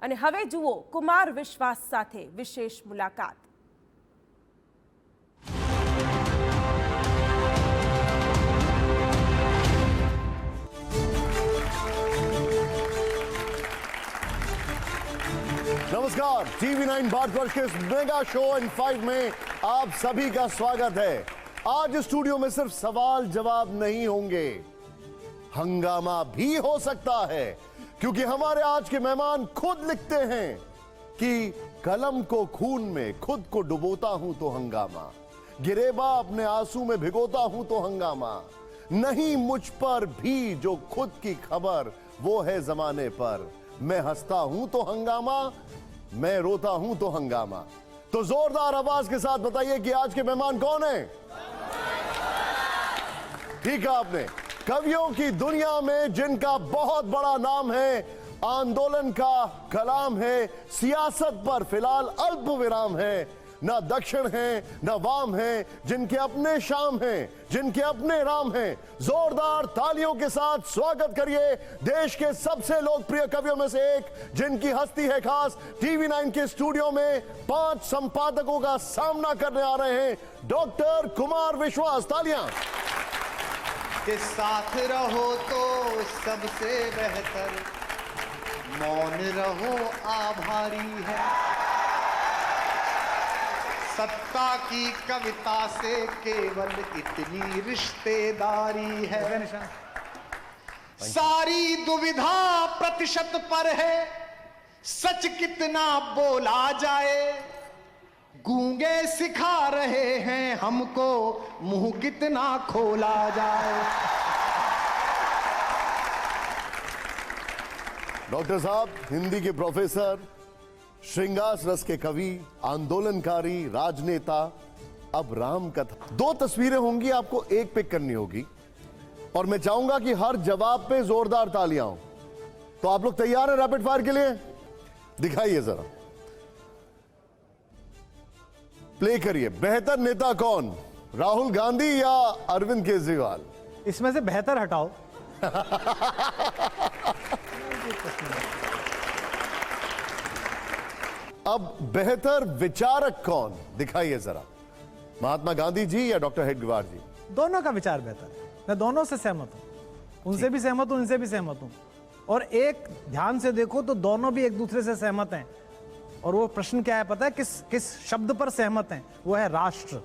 અને હવે જુઓ કુમાર વિશ્વાસ સાથે વિશેષ મુલાકાત. नमस्कार, TV9 भारतवर्ष के इस मेगा शो इन 5 में आप सभी का स्वागत है. आज स्टूडियो में सिर्फ सवाल जवाब नहीं होंगे, हंगामा भी हो सकता है, क्योंकि हमारे आज के मेहमान खुद लिखते हैं कि कलम को खून में खुद को डुबोता हूं तो हंगामा, गिरेबा अपने आंसू में भिगोता हूं तो हंगामा, नहीं मुझ पर भी जो खुद की खबर वो है जमाने पर, मैं हंसता हूं तो हंगामा, मैं रोता हूं तो हंगामा. तो जोरदार आवाज के साथ बताइए कि आज के मेहमान कौन है. ठीक है आपने. कवियों की दुनिया में जिनका बहुत बड़ा नाम है, आंदोलन का कलाम है, सियासत पर फिलहाल अल्प विराम है, ना दक्षिण है ना वाम है, जिनके अपने शाम हैं, जिनके अपने राम हैं. जोरदार तालियों के साथ स्वागत करिए देश के सबसे लोकप्रिय कवियों में से एक, जिनकी हस्ती है खास. TV9 के स्टूडियो में 5 संपादकों का सामना करने आ रहे हैं, डॉक्टर कुमार विश्वास. तालियां. के साथ रहो तो सबसे बेहतर, मौन रहो आभारी है, सत्ता की कविता से केवल इतनी रिश्तेदारी है, सारी दुविधा प्रतिशत पर है, सच कितना बोला जाए, गूंगे सिखा रहे हैं हमको मुंह कितना खोला जाए. डॉक्टर साहब हिंदी के प्रोफेसर, श्रृंगार रस के कवि, आंदोलनकारी, राजनेता, अब राम कथा. 2 तस्वीरें होंगी, आपको एक पिक करनी होगी और मैं चाहूंगा कि हर जवाब पे जोरदार तालियां हो. तो आप लोग तैयार हैं रैपिड फायर के लिए? दिखाइए जरा, प्ले करिए. बेहतर नेता कौन, राहुल गांधी या अरविंद केजरीवाल? इसमें से बेहतर हटाओ. अब बेहतर विचारक कौन, दिखाइए जरा. महात्मा गांधी जी या डॉक्टर हेडगेवार जी? दोनों का विचार बेहतर है. मैं दोनों से सहमत हूं, उनसे भी सहमत हूं, इनसे भी सहमत हूं. और एक ध्यान से देखो तो दोनों भी एक दूसरे से सहमत हैं. और वो प्रश्न क्या है पता है, किस शब्द पर सहमत हैं? वो है राष्ट्र.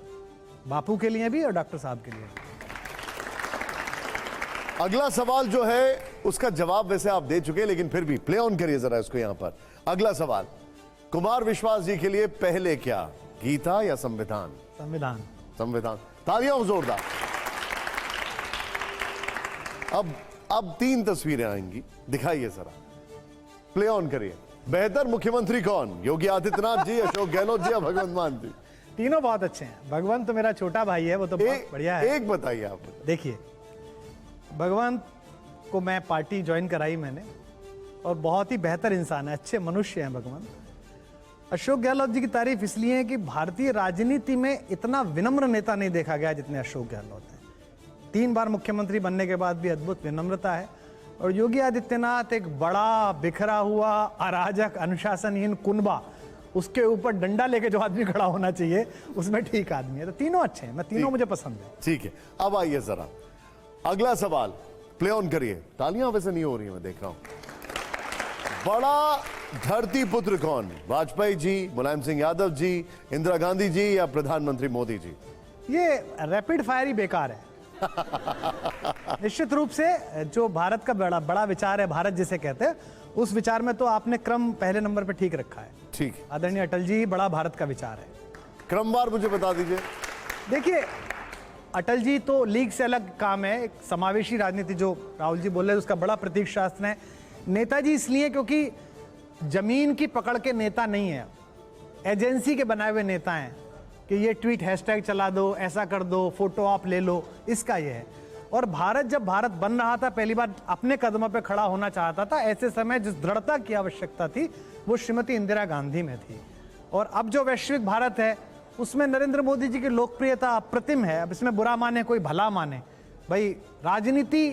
बापू के लिए भी और डॉक्टर साहब के लिए. अगला सवाल जो है उसका जवाब वैसे आप दे चुके, लेकिन फिर भी प्ले ऑन करिए जरा इसको. यहां पर अगला सवाल कुमार विश्वास जी के लिए, पहले क्या, गीता या संविधान? संविधान. संविधान. तालियां जोरदार. अब 3 तस्वीरें आएंगी, दिखाइए जरा, प्ले ऑन करिए. बेहतर मुख्यमंत्री कौन, योगी आदित्यनाथ जी, अशोक गहलोत जी या भगवंत मान जी? तीनों बहुत अच्छे हैं. भगवंत तो मेरा छोटा भाई है, वो तो बहुत बढ़िया है. एक बताइए आप. देखिए, भगवंत को मैं पार्टी ज्वाइन कराई मैंने, और बहुत ही बेहतर इंसान है, अच्छे मनुष्य हैं भगवंत. अशोक गहलोत जी की तारीफ इसलिए है कि भारतीय राजनीति में इतना विनम्र नेता नहीं देखा गया जितने अशोक गहलोत हैं. 3 बार मुख्यमंत्री बनने के बाद भी अद्भुत विनम्रता है. और योगी आदित्यनाथ एक बड़ा बिखरा हुआ अराजक अनुशासनहीन कुनबा, उसके ऊपर डंडा लेके जो आदमी खड़ा होना चाहिए, उसमें ठीक आदमी है. तो तीनों अच्छे हैं, मैं तीनों मुझे पसंद है. ठीक है, अब आइए जरा अगला सवाल, प्ले ऑन करिए. तालियां वैसे नहीं हो रही, मैं देख रहा हूं. बड़ा धरती पुत्र कौन, वाजपेयी जी, मुलायम सिंह यादव जी, इंदिरा गांधी जी या प्रधानमंत्री मोदी जी? ये रैपिड फायर ही बेकार है. निश्चित रूप से जो भारत का बड़ा विचार है, भारत जिसे कहते हैं, उस विचार में तो आपने क्रम पहले नंबर पे ठीक रखा है. ठीक. आदरणीय अटल जी बड़ा भारत का विचार है. क्रमवार मुझे बता दीजिए. देखिए, अटल जी तो लीग से अलग काम है, एक समावेशी राजनीति जो राहुल जी बोल रहे हैं उसका बड़ा प्रतीक शास्त्र है. नेताजी इसलिए क्योंकि जमीन की पकड़ के नेता नहीं है, एजेंसी के बनाए हुए नेता हैं कि ये ट्वीट हैशटैग चला दो, ऐसा कर दो, फोटो आप ले लो, इसका ये है. और भारत जब भारत बन रहा था, पहली बार अपने कदमों पे खड़ा होना चाहता था, ऐसे समय जिस दृढ़ता की आवश्यकता थी वो श्रीमती इंदिरा गांधी में थी. और अब जो वैश्विक भारत है उसमें नरेंद्र मोदी जी की लोकप्रियता अप्रतिम है. अब इसमें बुरा माने कोई भला माने, भाई राजनीति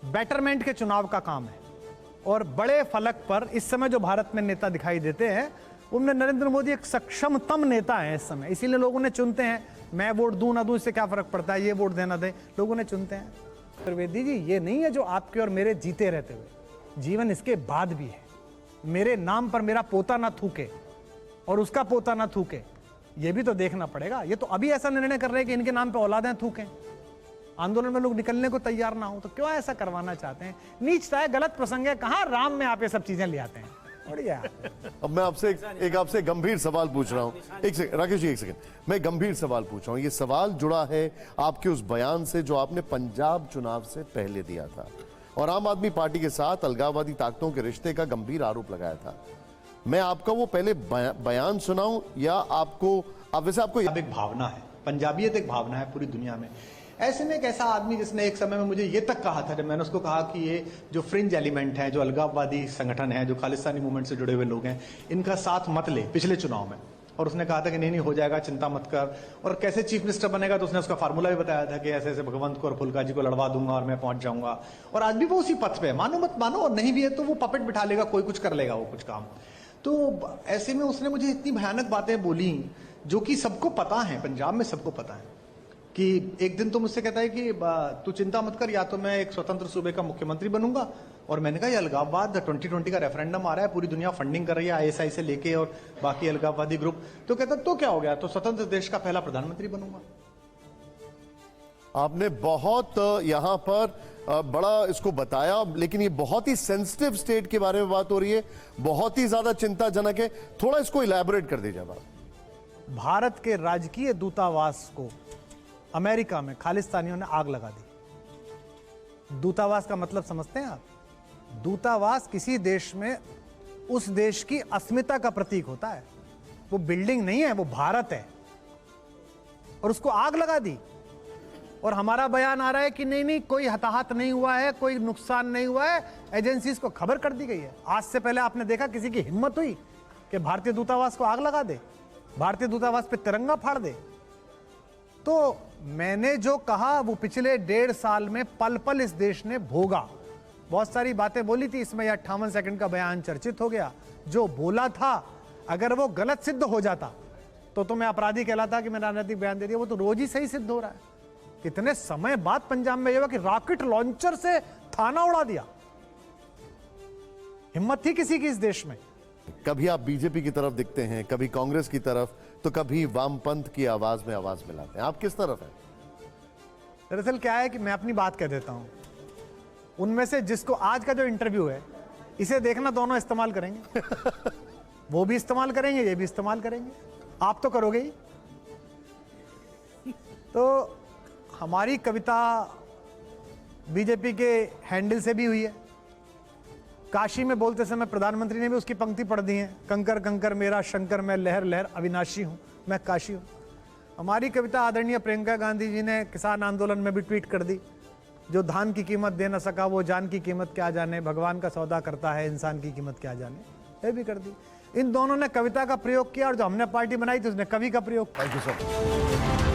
बेटरमेंट के चुनाव का काम है. और बड़े फलक पर इस समय जो भारत में नेता दिखाई देते हैं उनमें नरेंद्र मोदी एक सक्षमतम नेता है इस समय, इसीलिए लोगों ने चुनते हैं। मैं वोट दूं ना दूं इससे क्या फर्क पड़ता है, ये वोट देना दे, लोगों ने चुनते हैं। त्रिवेदी जी, ये नहीं है जो आपके और मेरे जीते रहते हुए, जीवन इसके बाद भी है। मेरे नाम पर मेरा पोता ना थूके और उसका पोता ना थूके, ये भी तो देखना पड़ेगा। ये तो अभी ऐसा निर्णय कर रहे हैं कि इनके नाम पे औलादें थूकें, आंदोलन में लोग निकलने को तैयार ना हो, तो क्यों ऐसा करवाना चाहते हैं? नीचता है, गलत प्रसंग है, कहां राम में आप ये सब चीजें ले आते हैं। बढ़िया। अब मैं आपसे एक आपसे गंभीर सवाल पूछ रहा हूं। एक सेकंड राकेश जी, एक सेकंड, मैं गंभीर सवाल पूछ रहा हूं। ये सवाल जुड़ा है आपके उस बयान से जो आपने पंजाब चुनाव से पहले दिया था और आम आदमी पार्टी के साथ अलगाववादी ताकतों के रिश्ते का गंभीर आरोप लगाया था। मैं आपका वो पहले बयान सुनाऊं या आपको, अब वैसे आपको अब एक भावना है, पंजाबियत एक भावना है पूरी दुनिया में। ऐसे में एक ऐसा आदमी जिसने एक समय में मुझे ये तक कहा था, जब मैंने उसको कहा कि ये जो फ्रिंज एलिमेंट है, जो अलगाववादी संगठन है, जो खालिस्तानी मूवमेंट से जुड़े हुए लोग हैं, इनका साथ मत ले पिछले चुनाव में, और उसने कहा था कि नहीं हो जाएगा, चिंता मत कर। और कैसे चीफ मिनिस्टर बनेगा तो उसने उसका फार्मूला भी बताया था कि ऐसे ऐसे भगवंत को और फुल्का जी को लड़वा दूंगा और मैं पहुंच जाऊंगा। और आज भी वो उसी पथ पे है, मानो मत मानो, और नहीं भी है तो वो पपेट बिठा लेगा, कोई कुछ कर लेगा वो कुछ काम। तो ऐसे में उसने मुझे इतनी भयानक बातें बोली जो कि सबको पता है, पंजाब में सबको पता है। कि एक दिन तो मुझसे कहता है कि तू चिंता मत कर, या तो मैं एक स्वतंत्र सूबे का मुख्यमंत्री बनूंगा। और मैंने कहा ये अलगाववाद 2020 का रेफरेंडम आ रहा है, पूरी दुनिया फंडिंग कर रही है ISI से लेके और बाकी अलगाववादी ग्रुप। तो कहता तो क्या हो गया, तो स्वतंत्र देश का पहला प्रधानमंत्री बनूंगा। आपने बहुत यहां पर बड़ा इसको बताया, लेकिन ये बहुत ही सेंसिटिव स्टेट के बारे में बात हो रही है, बहुत ही ज्यादा चिंताजनक है। थोड़ा इसको इलैबोरेट कर दीजिए आप। भारत के राजकीय दूतावास को अमेरिका में खालिस्तानियों ने आग लगा दी। दूतावास का मतलब समझते हैं आप? दूतावास किसी देश में उस देश की अस्मिता का प्रतीक होता है। वो बिल्डिंग नहीं है, वो भारत है, और उसको आग लगा दी। और हमारा बयान आ रहा है कि नहीं कोई हताहत नहीं हुआ है, कोई नुकसान नहीं हुआ है, एजेंसीज को खबर कर दी गई है। आज से पहले आपने देखा किसी की हिम्मत हुई कि भारतीय दूतावास को आग लगा दे, भारतीय दूतावास पे तिरंगा फाड़ दे? तो मैंने जो कहा वो पिछले 1.5 साल में पल पल इस देश ने भोगा। बहुत सारी बातें बोली थी, इसमें 58 सेकंड का बयान चर्चित हो गया। जो बोला था अगर वो गलत सिद्ध हो जाता तो मैं अपराधी कहलाता कि मैंने राजनीतिक बयान दे दिया। वो तो रोज ही सही सिद्ध हो रहा है। कितने समय बाद पंजाब में ये हुआ कि रॉकेट लॉन्चर से थाना उड़ा दिया। हिम्मत थी किसी की इस देश में? कभी आप बीजेपी की तरफ दिखते हैं, कभी कांग्रेस की तरफ, तो कभी वामपंथ की आवाज में आवाज मिलाते हैं। आप किस तरफ हैं? दरअसल क्या है कि मैं अपनी बात कह देता हूं। उनमें से जिसको आज का जो इंटरव्यू है इसे देखना, दोनों इस्तेमाल करेंगे। वो भी इस्तेमाल करेंगे, ये भी इस्तेमाल करेंगे। आप तो करोगे ही। तो हमारी कविता बीजेपी के हैंडल से भी हुई है। काशी में बोलते समय प्रधानमंत्री ने भी उसकी पंक्ति पढ़ दी है, कंकर कंकर मेरा शंकर, मैं लहर लहर अविनाशी हूं, मैं काशी हूं। हमारी कविता आदरणीय प्रियंका गांधी जी ने किसान आंदोलन में भी ट्वीट कर दी, जो धान की कीमत दे न सका वो जान की कीमत क्या जाने, भगवान का सौदा करता है इंसान की कीमत क्या जाने, ये भी कर दी। इन दोनों ने कविता का प्रयोग किया और जो हमने पार्टी बनाई थी उसने कवि का प्रयोग किया। Thank you sir.